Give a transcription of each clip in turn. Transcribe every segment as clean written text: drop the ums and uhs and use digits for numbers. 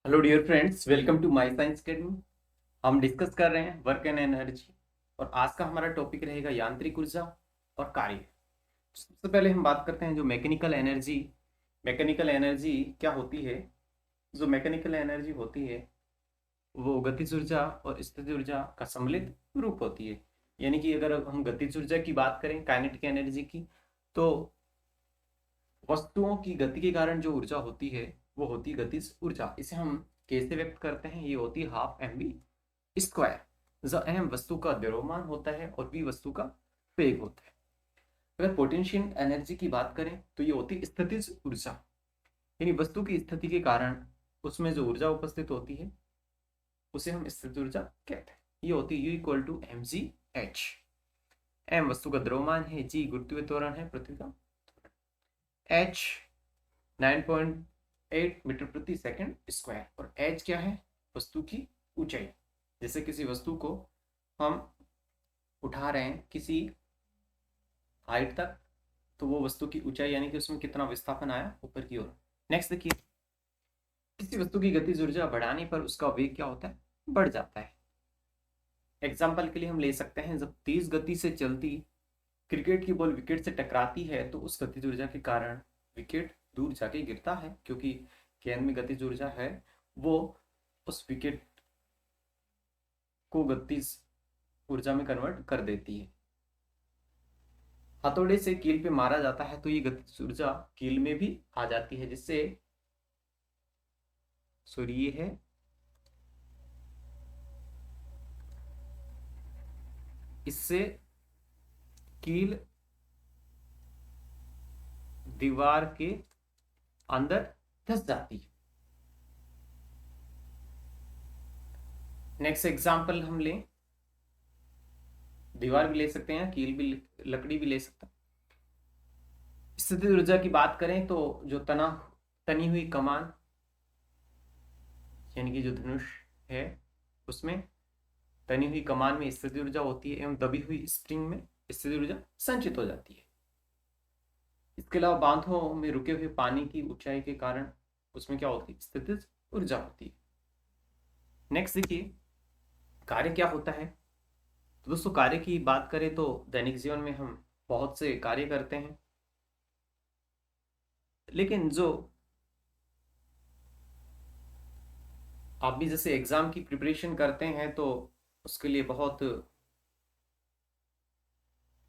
Hello dear friends, welcome to my science academy. हम discuss कर रहे हैं वर्क एंड एनर्जी और आज का हमारा टॉपिक रहेगा यांत्रिक ऊर्जा और कार्य। सबसे पहले हम बात करते हैं जो मैकेनिकल एनर्जी। मैकेनिकल एनर्जी क्या होती है? जो मैकेनिकल एनर्जी होती है वो गतिज ऊर्जा और स्थितिज ऊर्जा का सम्मिलित रूप होती है। यानी कि अगर हम गतिज ऊर्जा की बात करें, काइनेटिक एनर्जी की, तो वस्तुओं की गति के कारण जो ऊर्जा होती है वो होती है गतिज ऊर्जा। इसे हम कैसे व्यक्त करते हैं? ये होती है हाफ एम बी स्क्वायर। ज एम वस्तु का द्रव्यमान होता है और बी वस्तु का वेग होता है। अगर पोटेंशियल एनर्जी की बात करें तो ये होती है स्थितिज ऊर्जा। यानी वस्तु की स्थिति के कारण उसमें जो ऊर्जा उपस्थित होती है उसे हम स्थित ऊर्जा कहते हैं। ये होती है U equal to M G H. M वस्तु का द्रव्यमान है, जी गुरुत्वीय त्वरण है पृथ्वी का, एच 9.8 मीटर प्रति सेकंड स्क्वायर, और एच क्या है? वस्तु की ऊंचाई। जैसे किसी वस्तु को हम उठा रहे हैं किसी हाइट तक, तो वो वस्तु की ऊंचाई यानी कि उसमें कितना विस्थापन आया ऊपर की ओर। नेक्स्ट देखिए, किसी वस्तु की गतिज ऊर्जा बढ़ाने पर उसका वेग क्या होता है? बढ़ जाता है। एग्जाम्पल के लिए हम ले सकते हैं, जब तेज गति से चलती क्रिकेट की बॉल विकेट से टकराती है तो उस गतिज ऊर्जा के कारण विकेट दूर जाके गिरता है, क्योंकि गेंद में गतिज ऊर्जा है, वो उस विकेट को गतिज ऊर्जा में कन्वर्ट कर देती है। हथौड़े से कील पे मारा जाता है तो ये गतिज ऊर्जा कील में भी आ जाती है, जिससे सूर्य है इससे कील दीवार के अंदर धंस जाती है। नेक्स्ट एग्जांपल हम लें, दीवार भी ले सकते हैं, कील भी, लकड़ी भी ले सकते हैं। स्थिति ऊर्जा की बात करें तो जो तनी हुई कमान यानी कि जो धनुष है उसमें तनी हुई कमान में स्थिति ऊर्जा होती है, एवं दबी हुई स्प्रिंग में स्थिति ऊर्जा संचित हो जाती है। इसके अलावा बांधों में रुके हुए पानी की ऊंचाई के कारण उसमें क्या होती है? स्थितिज ऊर्जा होती है। नेक्स्ट देखिए, कार्य क्या होता है? तो दोस्तों, कार्य की बात करें तो दैनिक जीवन में हम बहुत से कार्य करते हैं, लेकिन जो आप भी जैसे एग्जाम की प्रिपरेशन करते हैं तो उसके लिए बहुत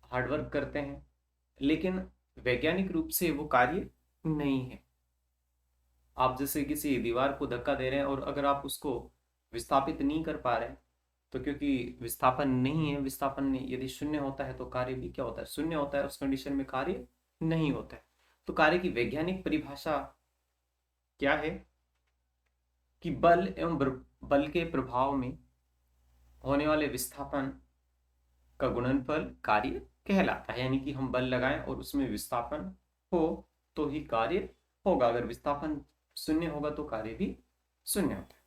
हार्डवर्क करते हैं, लेकिन वैज्ञानिक रूप से वो कार्य नहीं है। आप जैसे किसी दीवार को धक्का दे रहे हैं और अगर आप उसको विस्थापित नहीं कर पा रहे हैं, तो क्योंकि विस्थापन नहीं है, विस्थापन यदि शून्य होता है तो कार्य भी क्या होता है? शून्य होता है। उस कंडीशन में कार्य नहीं होता है। तो कार्य की वैज्ञानिक परिभाषा क्या है? कि बल एवं बल के प्रभाव में होने वाले विस्थापन का गुणनफल कार्य कहलाता है। यानी कि हम बल लगाएं और उसमें विस्थापन हो तो ही कार्य होगा। अगर विस्थापन शून्य होगा तो कार्य भी शून्य होता है।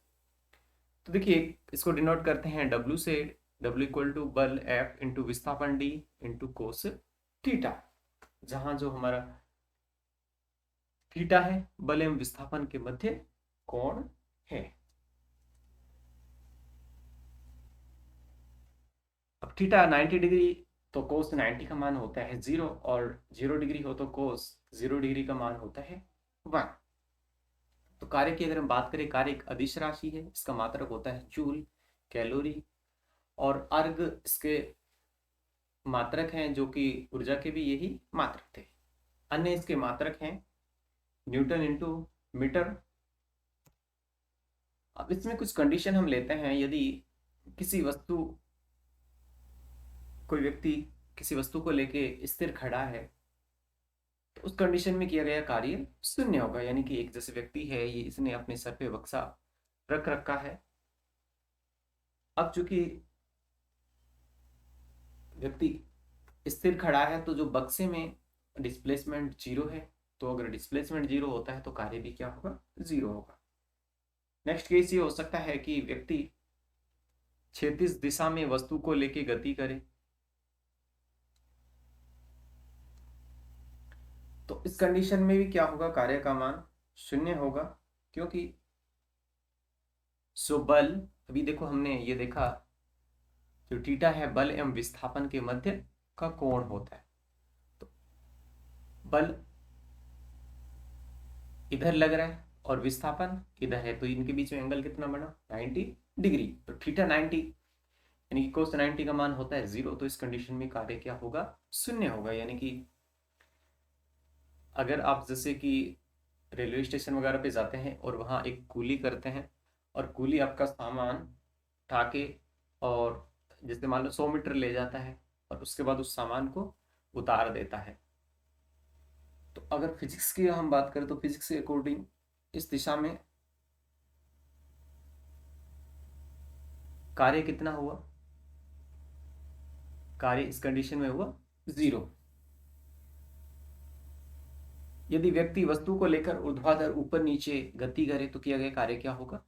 तो देखिए, इसको डिनोट करते हैं डब्ल्यू से। डब्ल्यू इक्वल टू बल एफ इंटू विस्थापन डी इंटू कोस थीटा, जहां जो हमारा थीटा है बल एवं विस्थापन के मध्य कोण है। अब थीटा 90 डिग्री तो कोस 90 का मान होता है 0, और 0 डिग्री हो तो कोस 0 डिग्री का मान होता है 1। तो कार्य की अगर हम बात करें, कार्य एक अदिश राशि है, इसका मात्रक होता है जूल, कैलोरी, और अर्ग इसके मात्रक हैं, जो कि ऊर्जा के भी यही मात्रक थे। अन्य इसके मात्रक हैं न्यूटन इंटू मीटर। अब इसमें कुछ कंडीशन हम लेते हैं। यदि किसी वस्तु कोई व्यक्ति किसी वस्तु को लेके स्थिर खड़ा है तो उस कंडीशन में किया गया कार्य शून्य होगा। यानी कि एक जैसे व्यक्ति है, ये इसने अपने सर पे बक्सा रख रखा है। अब चूंकि व्यक्ति स्थिर खड़ा है तो जो बक्से में डिस्प्लेसमेंट जीरो है, तो अगर डिस्प्लेसमेंट जीरो होता है तो कार्य भी क्या होगा? जीरो होगा। नेक्स्ट केस ये हो सकता है कि व्यक्ति क्षैतिज दिशा में वस्तु को लेके गति करे, तो इस कंडीशन में भी क्या होगा? कार्य का मान शून्य होगा, क्योंकि सो बल, अभी देखो हमने ये देखा, जो थीटा है बल एवं विस्थापन के मध्य का कोण होता है। तो बल इधर लग रहा है और विस्थापन इधर है, तो इनके बीच में एंगल कितना बना, 90 डिग्री। तो थीटा 90 यानी कि कोस 90 का मान होता है 0। तो इस कंडीशन में कार्य क्या होगा, शून्य होगा। यानी कि अगर आप जैसे कि रेलवे स्टेशन वगैरह पे जाते हैं और वहाँ एक कूली करते हैं, और कूली आपका सामान उठा के, और जैसे मान लो 100 मीटर ले जाता है और उसके बाद उस सामान को उतार देता है। तो अगर फिजिक्स की हम बात करें तो फिजिक्स के अकॉर्डिंग इस दिशा में कार्य कितना हुआ, कार्य इस कंडीशन में हुआ 0। यदि व्यक्ति वस्तु को लेकर ऊर्ध्वाधर ऊपर नीचे गति करे तो किया गया कार्य क्या होगा,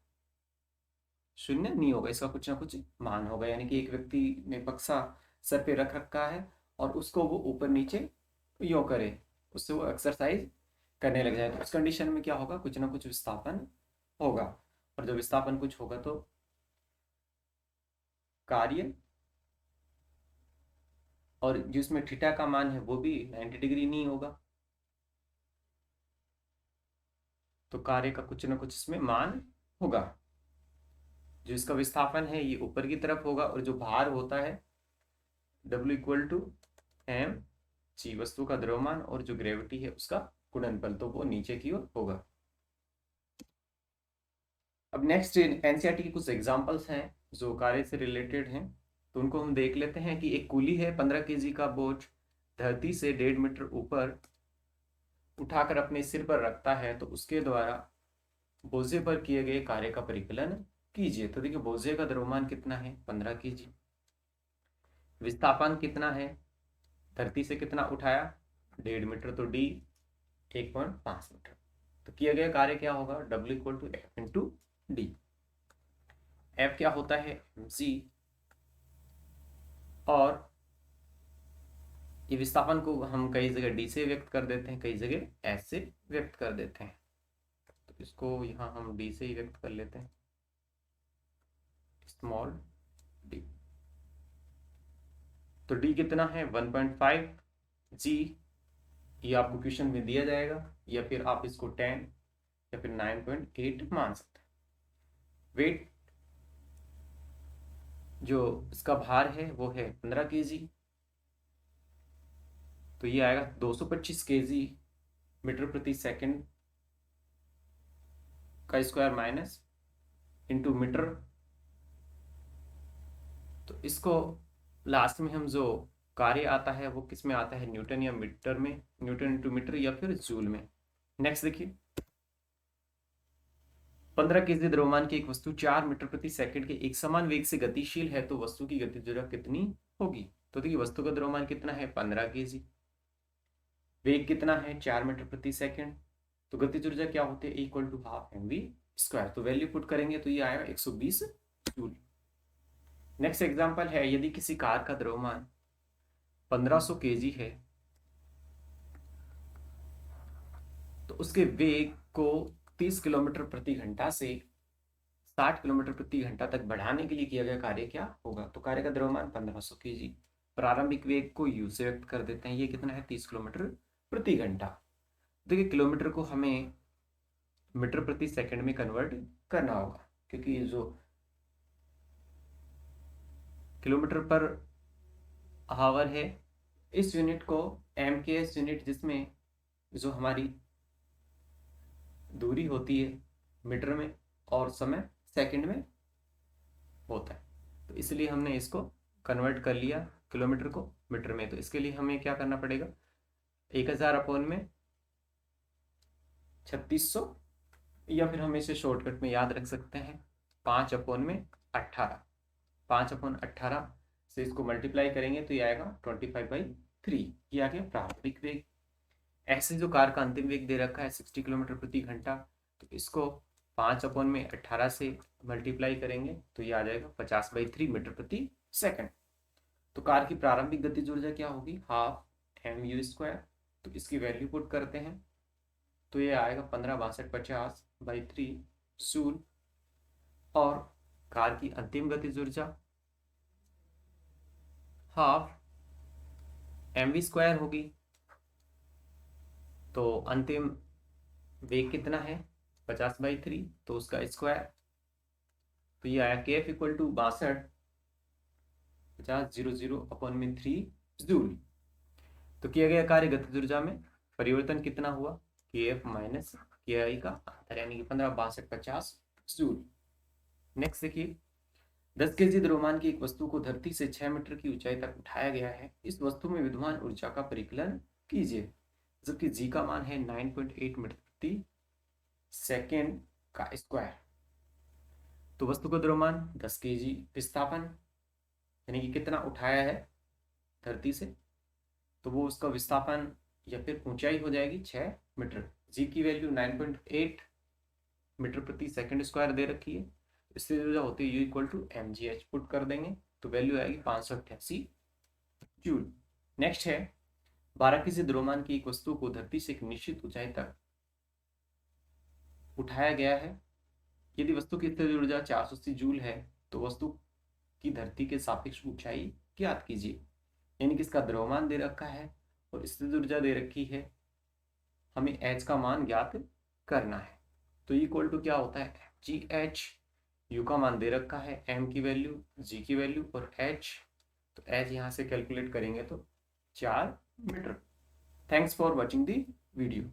शून्य नहीं होगा, इसका कुछ ना कुछ मान होगा। यानी कि एक व्यक्ति ने बक्सा सर पे रख रखा है और उसको वो ऊपर नीचे यो करे, उससे वो एक्सरसाइज करने लग जाए, तो उस कंडीशन में क्या होगा, कुछ ना कुछ विस्थापन होगा। और जब विस्थापन कुछ होगा तो कार्य, और जिसमें थीटा का मान है वो भी 90 डिग्री नहीं होगा, तो कार्य का कुछ ना कुछ इसमें मान होगा। जो इसका विस्थापन है ये ऊपर की तरफ होगा, और जो भार होता है W equal to M G, वस्तु का द्रव्यमान, और जो ग्रेविटी है उसका गुणनफल, तो वो नीचे की ओर होगा। अब नेक्स्ट एनसीईआरटी की कुछ एग्जांपल्स हैं जो कार्य से रिलेटेड हैं, तो उनको हम देख लेते हैं। कि एक कूली है, 15 केजी का बोझ धरती से 1.5 मीटर ऊपर उठाकर अपने सिर पर रखता है, तो उसके द्वारा बोझे पर किए गए कार्य का परिकलन कीजिए। तो देखिए बोझे का द्रव्यमान कितना है, 15 केजी, विस्थापन कितना है, धरती से कितना उठाया, 1.5 मीटर, तो डी 1.5 मीटर। तो किया गया कार्य क्या होगा, W equal to F into D. F क्या होता है, जी, और ये विस्थापन को हम कई जगह डी से व्यक्त कर देते हैं, कई जगह एस से व्यक्त कर देते हैं। तो इसको यहाँ हम डी से ही व्यक्त कर लेते हैं, स्मॉल डी। तो डी कितना है, 1.5 जी, ये आपको क्वेश्चन में दिया जाएगा, या फिर आप इसको 10 या फिर 9.8 मान सकते हैं। वेट, जो इसका भार है वो है 15 केजी, तो ये आएगा 225 केजी मीटर प्रति सेकंड का स्क्वायर माइनस इंटू मीटर। तो इसको लास्ट में हम जो कार्य आता है वो किस में आता है, न्यूटन या मीटर में, न्यूटन इंटू मीटर या फिर जूल में। नेक्स्ट देखिए, 15 केजी द्रव्यमान की एक वस्तु 4 मीटर प्रति सेकंड के एक समान वेग से गतिशील है, तो वस्तु की गति ऊर्जा कितनी होगी। तो देखिए वस्तु का द्रव्यमान कितना है, 15 केजी, वेग कितना है 4 मीटर प्रति सेकंड, तो गतिज ऊर्जा क्या होती है, equal to half mv square. तो वैल्यू पुट करेंगे तो ये आएगा 120 जूल। नेक्स्ट एग्जांपल है, यदि किसी कार का द्रव्यमान 1500 केजी है, तो उसके वेग को 30 किलोमीटर प्रति घंटा से 60 किलोमीटर प्रति घंटा तक बढ़ाने के लिए किया गया कार्य क्या होगा। तो कार्य का द्रव्यमान 1500 केजी, प्रारंभिक वेग को u से व्यक्त कर देते हैं, ये कितना है 30 किलोमीटर प्रति घंटा। देखिए किलोमीटर को हमें मीटर प्रति सेकंड में कन्वर्ट करना होगा, क्योंकि ये जो किलोमीटर पर आवर है, इस यूनिट को MKS यूनिट, जिसमें जो हमारी दूरी होती है मीटर में और समय सेकंड में होता है, तो इसलिए हमने इसको कन्वर्ट कर लिया किलोमीटर को मीटर में। तो इसके लिए हमें क्या करना पड़ेगा, 1000 अपॉन में 3600, या फिर हम इसे शॉर्टकट में याद रख सकते हैं 5 अपॉन में 18। 5 अपॉन 18 से इसको मल्टीप्लाई करेंगे तो ये आएगा 25/3, ये आ गया प्रारंभिक वेग। ऐसे जो कार का अंतिम वेग दे रखा है 60 किलोमीटर प्रति घंटा, तो इसको 5 अपॉन में 18 से मल्टीप्लाई करेंगे तो ये आ जाएगा 50/3 मीटर प्रति सेकंड। तो कार की प्रारंभिक गतिज ऊर्जा क्या होगी, हाफ mu स्क्वायर। तो इसकी वैल्यू पुट करते हैं तो ये आएगा 15 62 50/3 जूल। और कार की अंतिम गतिज ऊर्जा हाफ mv² होगी। तो अंतिम वेग कितना है 50/3, तो उसका स्क्वायर, तो ये आया kF इक्वल टू 62 50 0 0/3 जूल। तो किया गया कार्य गतिज ऊर्जा में परिवर्तन कितना हुआ kF माइनस KI का अंतर, यानी कि 15 62 50 जूल। नेक्स्ट देखिए, 10 केजी द्रव्यमान की एक वस्तु को धरती से 6 मीटर की ऊंचाई तक उठाया गया है। इस वस्तु में विद्यमान ऊर्जा का परिकलन कीजिए, जबकि जी का मान है 9.8 मीटर प्रति सेकेंड का स्क्वायर। तो वस्तु का द्रव्यमान 10 केजी, विस्थापन यानी कि कितना उठाया है धरती से, तो वो उसका विस्थापन या फिर ऊंचाई हो जाएगी 6 मीटर। जी की वैल्यू 9.8 मीटर प्रति सेकंड स्क्वायर दे रखी है। इससे जो होती है U equal to mgh put कर देंगे तो वैल्यू आएगी 588 जूल। नेक्स्ट है, 12 केजी द्रव्यमान की एक वस्तु को धरती से एक निश्चित ऊंचाई तक उठाया गया है। यदि वस्तु की स्थितिज ऊर्जा 480 जूल है तो वस्तु की धरती के सापेक्ष ऊंचाई ज्ञात कीजिए। यानी कि इसका द्रव्यमान दे रखा है और स्थितिज ऊर्जा दे रखी है, हमें h का मान ज्ञात करना है। तो इक्वल टू क्या होता है mgh, u का मान दे रखा है, m की वैल्यू, g की वैल्यू और h, तो h यहाँ से कैलकुलेट करेंगे तो 4 metre. Thanks for watching the video.